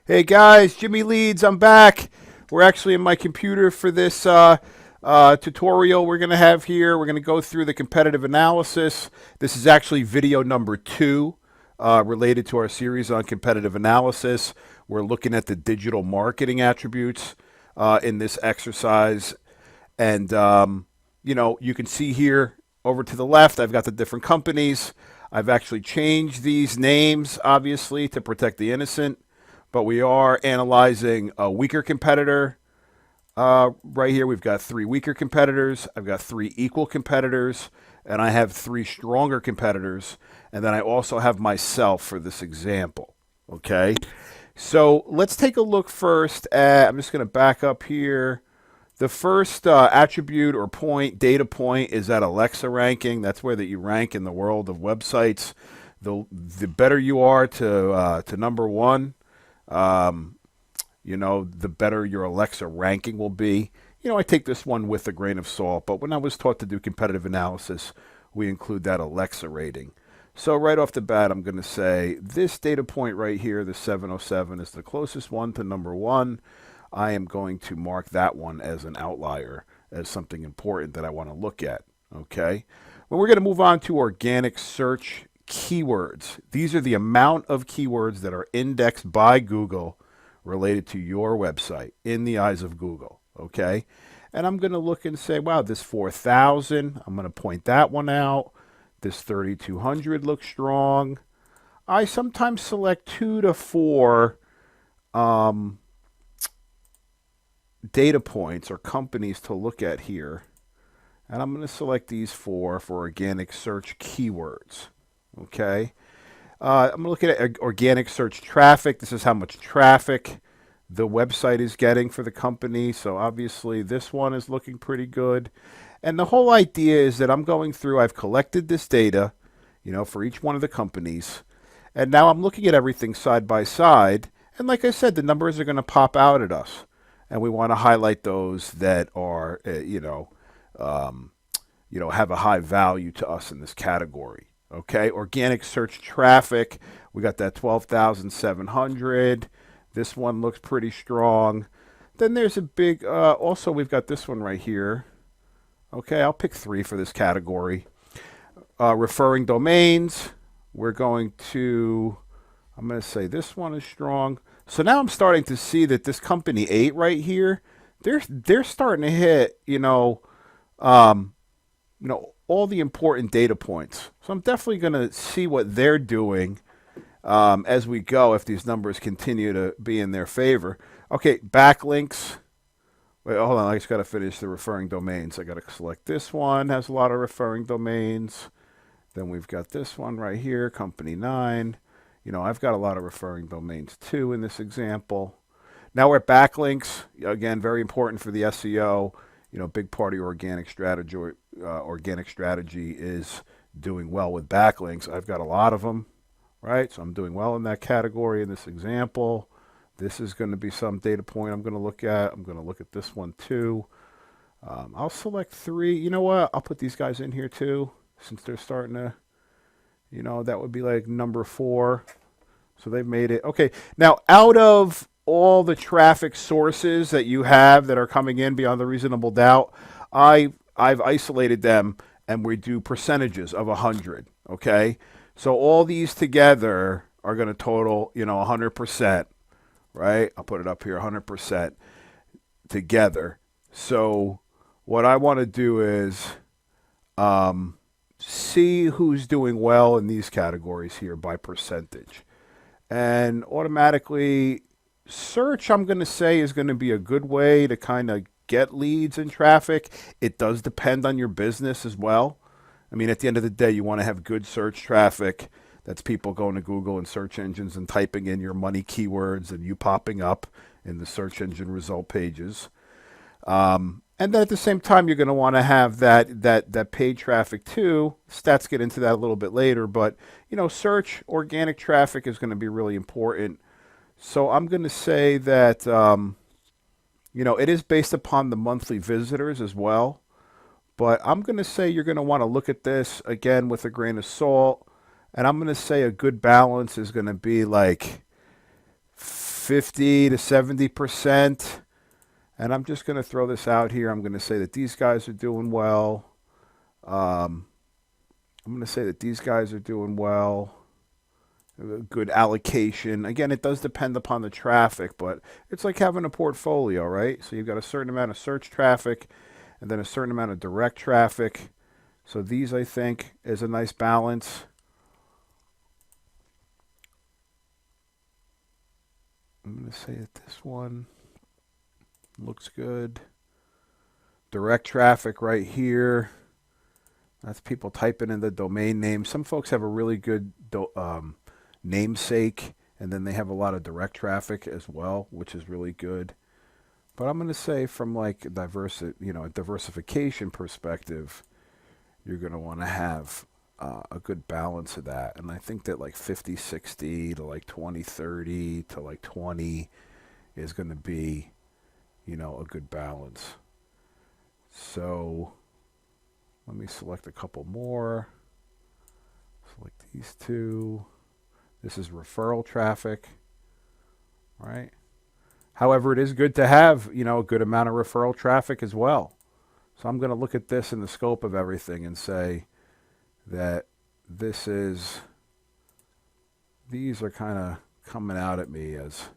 Hey guys, Jimmy Leeds, I'm back. We're actually in my computer for this tutorial we're going to have here. We're going to go through the competitive analysis. This is actually video number 2 related to our series on competitive analysis. We're looking at the digital marketing attributes in this exercise. And, you can see here over to the left, I've got the different companies. I've actually changed these names, obviously, to protect the innocent, but we are analyzing a weaker competitor. Right here, we've got 3 weaker competitors. I've got 3 equal competitors, and I have 3 stronger competitors. And then I also have myself for this example. Okay, so let's take a look first at, I'm just going to back up here. The first attribute or point, data point, is that Alexa ranking. That's where that you rank in the world of websites. The better you are to number one, the better your Alexa ranking will be. I take this one with a grain of salt, but when I was taught to do competitive analysis, we include that Alexa rating. So right off the bat, I'm going to say this data point right here, the 707, is the closest one to number one. I am going to mark that one as an outlier, as something important that I want to look at. Okay. Well, we're going to move on to organic search keywords. These are the amount of keywords that are indexed by Google related to your website in the eyes of Google. Okay. And I'm going to look and say, wow, this 4,000, I'm going to point that one out. This 3,200 looks strong. I sometimes select 2 to 4 data points or companies to look at here. And I'm going to select these 4 for organic search keywords. Okay. I'm looking at organic search traffic. This is how much traffic the website is getting for the company. So obviously this one is looking pretty good. And the whole idea is that I'm going through, I've collected this data, for each one of the companies. And now I'm looking at everything side by side. And like I said, the numbers are going to pop out at us. And we want to highlight those that are, have a high value to us in this category. Okay, organic search traffic, we got that 12,700. This one looks pretty strong. Then there's a big, also we've got this one right here. Okay, I'll pick 3 for this category. Referring domains, I'm going to say this one is strong. So now I'm starting to see that this company 8 right here, they're starting to hit, all the important data points. So I'm definitely going to see what they're doing as we go if these numbers continue to be in their favor. Okay, backlinks. Wait, hold on. I just got to finish the referring domains. I got to select this one. Has a lot of referring domains. Then we've got this one right here, company 9. I've got a lot of referring domains too in this example. Now we're at backlinks. Again, very important for the SEO. Big part of your organic strategy is doing well with backlinks. I've got a lot of them, right? So I'm doing well in that category in this example. This is going to be some data point I'm going to look at. I'm going to look at this one too. I'll select 3. You know what? I'll put these guys in here too, since they're starting to, that would be like number 4. So they've made it. Okay. Now, out of all the traffic sources that you have that are coming in beyond the reasonable doubt, I've isolated them and we do percentages of 100. Okay. So all these together are going to total, 100%, right? I'll put it up here, 100% together. So what I want to do is see who's doing well in these categories here by percentage. And automatically, search, I'm going to say, is going to be a good way to kind of get leads and traffic. It does depend on your business as well. I mean, at the end of the day, you want to have good search traffic. That's people going to Google and search engines and typing in your money keywords and you popping up in the search engine result pages. And then at the same time, you're going to want to have that paid traffic too. Stats get into that a little bit later, but search organic traffic is going to be really important. So I'm going to say that it is based upon the monthly visitors as well. But I'm going to say you're going to want to look at this again with a grain of salt. And I'm going to say a good balance is going to be like 50 to 70%. And I'm just going to throw this out here. I'm going to say that these guys are doing well. I'm going to say that these guys are doing well. Good allocation. Again, it does depend upon the traffic, but it's like having a portfolio, right? So you've got a certain amount of search traffic and then a certain amount of direct traffic. So these, I think, is a nice balance. I'm going to say that this one looks good. Direct traffic right here. That's people typing in the domain name. Some folks have a really good namesake, and then they have a lot of direct traffic as well, which is really good. But I'm going to say from like a diversification perspective, you're going to want to have a good balance of that. And I think that like 50-60 to like 20-30 to like 20 is going to be, a good balance. So let me select a couple more. Select these two. This is referral traffic, right? However, it is good to have, a good amount of referral traffic as well. So I'm going to look at this in the scope of everything and say that these are kind of coming out at me as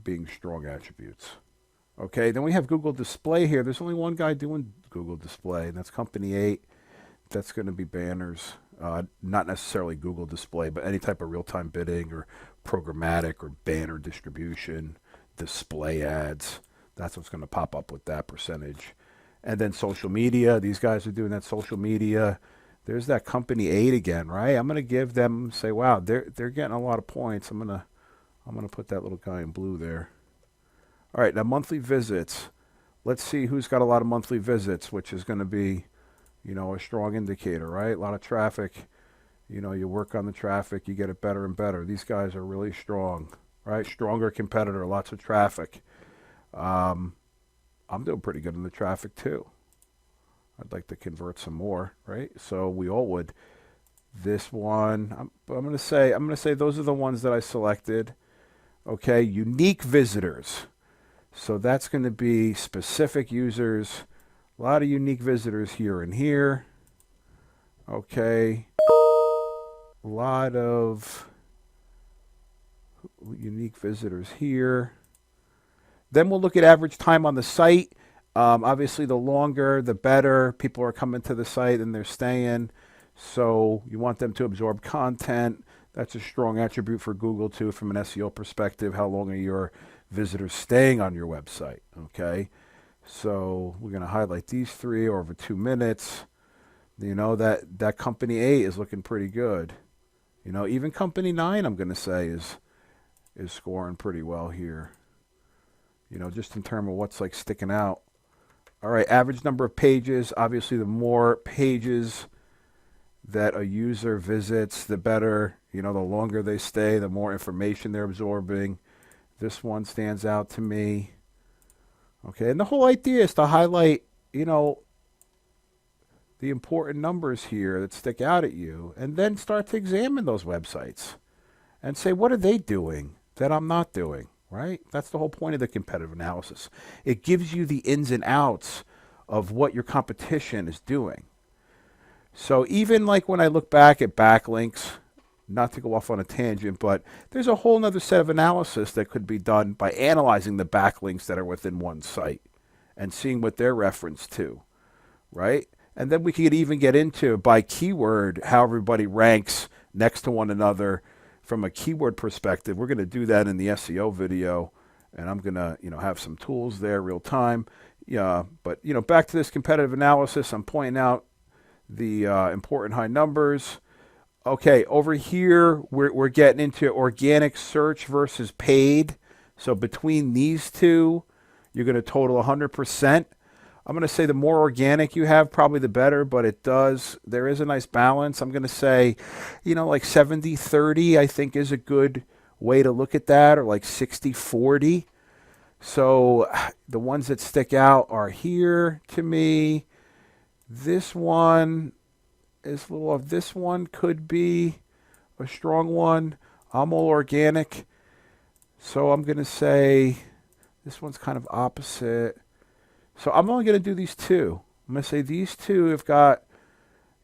being strong attributes. Okay, then we have Google Display here. There's only one guy doing Google Display, and that's Company 8. That's going to be banners. Not necessarily Google Display, but any type of real-time bidding or programmatic or banner distribution, display ads. That's what's going to pop up with that percentage. And then social media. These guys are doing that social media. There's that Company 8 again, right? I'm going to give them, say, wow, they're getting a lot of points. I'm going to put that little guy in blue there. All right, now monthly visits. Let's see who's got a lot of monthly visits, which is going to be, a strong indicator, right? A lot of traffic. You work on the traffic, you get it better and better. These guys are really strong, right? Stronger competitor, lots of traffic. I'm doing pretty good in the traffic too. I'd like to convert some more, right? So we all would. This one, I'm going to say those are the ones that I selected. Okay, unique visitors. So that's going to be specific users. A lot of unique visitors here and here. Okay. A lot of unique visitors here. Then we'll look at average time on the site. Obviously, the longer, the better. People are coming to the site and they're staying. So you want them to absorb content. That's a strong attribute for Google, too, from an SEO perspective. How long are your visitors staying on your website? Okay. So we're going to highlight these three over 2 minutes. That Company 8 is looking pretty good. Even Company 9, I'm going to say, is scoring pretty well here. Just in terms of what's like sticking out. All right, average number of pages. Obviously, the more pages that a user visits, the better. The longer they stay, the more information they're absorbing. This one stands out to me. Okay, and the whole idea is to highlight, the important numbers here that stick out at you, and then start to examine those websites and say, what are they doing that I'm not doing, right? That's the whole point of the competitive analysis. It gives you the ins and outs of what your competition is doing. So even like when I look back at backlinks, not to go off on a tangent, but there's a whole other set of analysis that could be done by analyzing the backlinks that are within one site and seeing what they're referenced to, right? And then we could even get into, by keyword, how everybody ranks next to one another from a keyword perspective. We're going to do that in the SEO video, and I'm going to, have some tools there real time. Yeah, but, back to this competitive analysis, I'm pointing out the important high numbers. Okay, over here, we're getting into organic search versus paid. So between these two, you're going to total 100%. I'm going to say the more organic you have, probably the better, but there is a nice balance. I'm going to say, like 70-30, I think is a good way to look at that, or like 60-40. So the ones that stick out are here to me. This one is a little off. This one could be a strong one. I'm all organic. So I'm going to say this one's kind of opposite. So I'm only going to do these two. I'm going to say these two have got,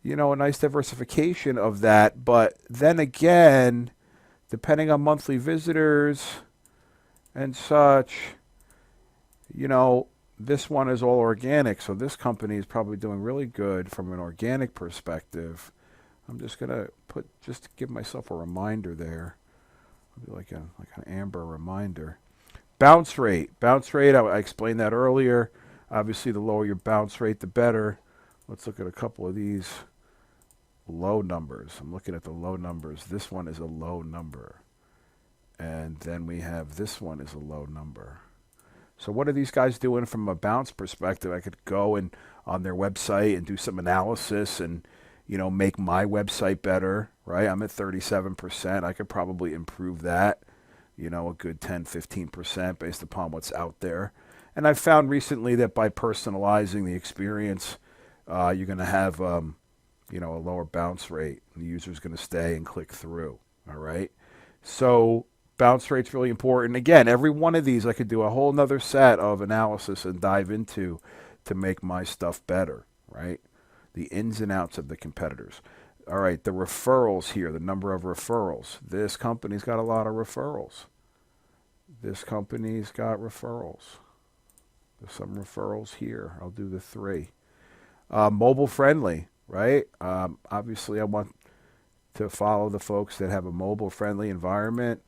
you know, a nice diversification of that. But then again, depending on monthly visitors and such, you know, this one is all organic. So this company is probably doing really good from an organic perspective. I'm just going to just to give myself a reminder there. I'll do like an amber reminder. Bounce rate. Bounce rate, I explained that earlier. Obviously, the lower your bounce rate, the better. Let's look at a couple of these low numbers. I'm looking at the low numbers. This one is a low number. And then we have this one is a low number. So what are these guys doing from a bounce perspective? I could go and on their website and do some analysis and, you know, make my website better, right? I'm at 37%. I could probably improve that, you know, a good 10, 15% based upon what's out there. And I've found recently that by personalizing the experience, you're going to have, you know, a lower bounce rate. The user's going to stay and click through, all right? So bounce rate's really important. Again, every one of these I could do a whole nother set of analysis and dive into to make my stuff better, right? The ins and outs of the competitors. All right, the referrals here, the number of referrals. This company's got a lot of referrals. This company's got referrals. There's some referrals here. I'll do the 3. Mobile friendly, right? Obviously, I want to follow the folks that have a mobile friendly environment,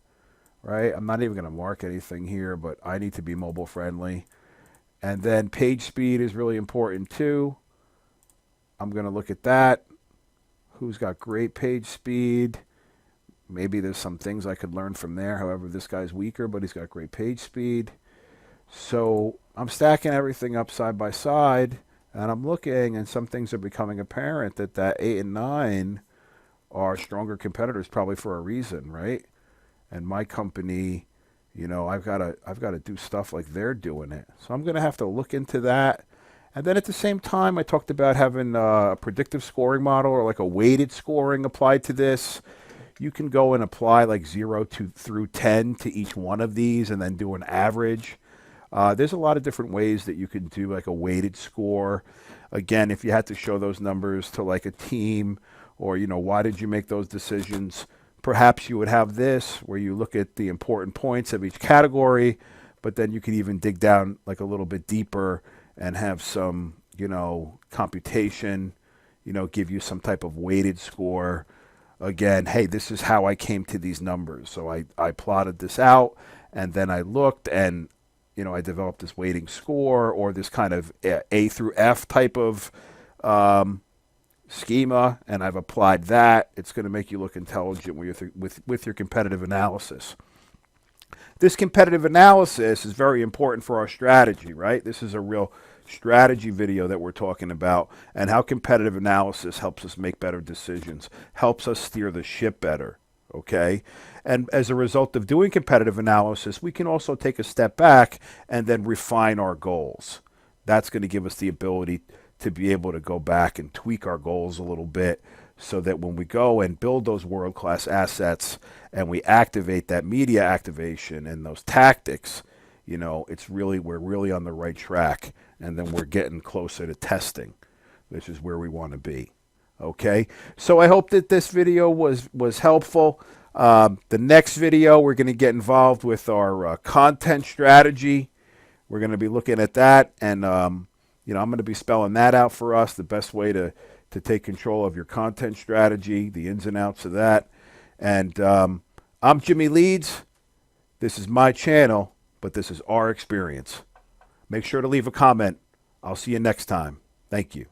right? I'm not even going to mark anything here, but I need to be mobile friendly. And then page speed is really important too. I'm going to look at that. Who's got great page speed? Maybe there's some things I could learn from there. However, this guy's weaker, but he's got great page speed. So I'm stacking everything up side by side, and I'm looking, and some things are becoming apparent that 8 and 9 are stronger competitors, probably for a reason, right? And my company, you know, I've got to do stuff like they're doing it. So I'm going to have to look into that. And then at the same time, I talked about having a predictive scoring model or like a weighted scoring applied to this. You can go and apply like 0 through 10 to each one of these and then do an average. There's a lot of different ways that you can do like a weighted score. Again, if you had to show those numbers to like a team or, you know, why did you make those decisions? Perhaps you would have this where you look at the important points of each category, but then you could even dig down like a little bit deeper and have some, you know, computation, you know, give you some type of weighted score. Again, hey, this is how I came to these numbers. So I plotted this out and then I looked and, you know, I developed this weighting score or this kind of A through F type of schema, and I've applied that. It's going to make you look intelligent with your competitive analysis. This competitive analysis is very important for our strategy, right? This is a real strategy video that we're talking about and how competitive analysis helps us make better decisions, helps us steer the ship better, okay? And as a result of doing competitive analysis, we can also take a step back and then refine our goals. That's going to give us the ability to be able to go back and tweak our goals a little bit so that when we go and build those world-class assets and we activate that media activation and those tactics, you know, we're really on the right track, and then we're getting closer to testing, which is where we want to be. Okay, so I hope that this video was helpful. The next video, we're going to get involved with our content strategy. We're going to be looking at that, and you know, I'm going to be spelling that out for us, the best way to take control of your content strategy, the ins and outs of that. And I'm Jimmy Leeds. This is my channel, but this is our experience. Make sure to leave a comment. I'll see you next time. Thank you.